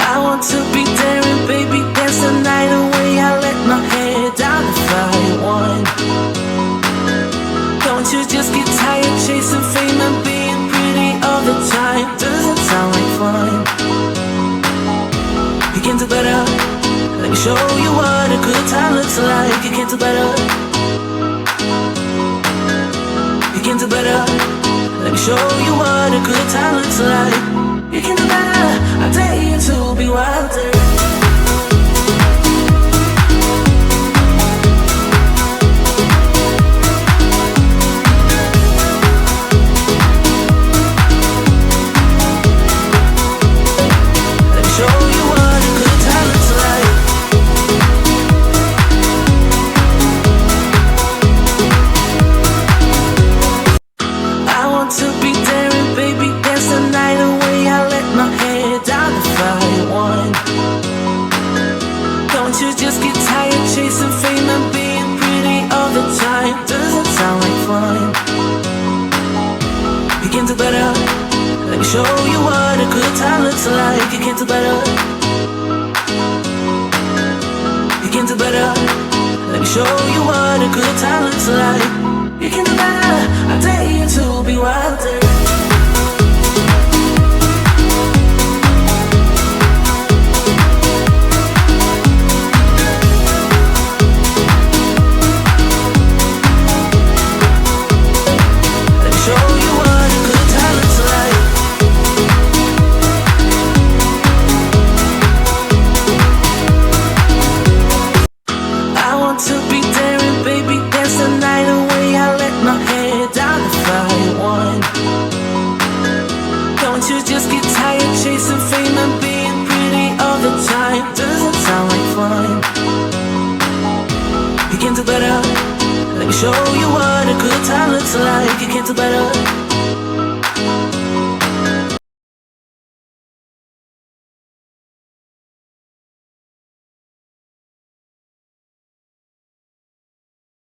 I want to be daring, baby, dance the night away. I let my hair down if I want. Don't you just get tired chasing fame and being pretty all the time? Doesn't sound like fun. You can do better. Let me show you what a good time looks like. You can do better. You can do better. Let me show you what a good time looks like. You can do better. I dare you to be wilder. Show you what a good time looks like. You can do better. You can do better. Let me show you what a good time looks like. You can do better. I dare you to be wilder. You can do better. Let me show you what a good time looks like. You can do better.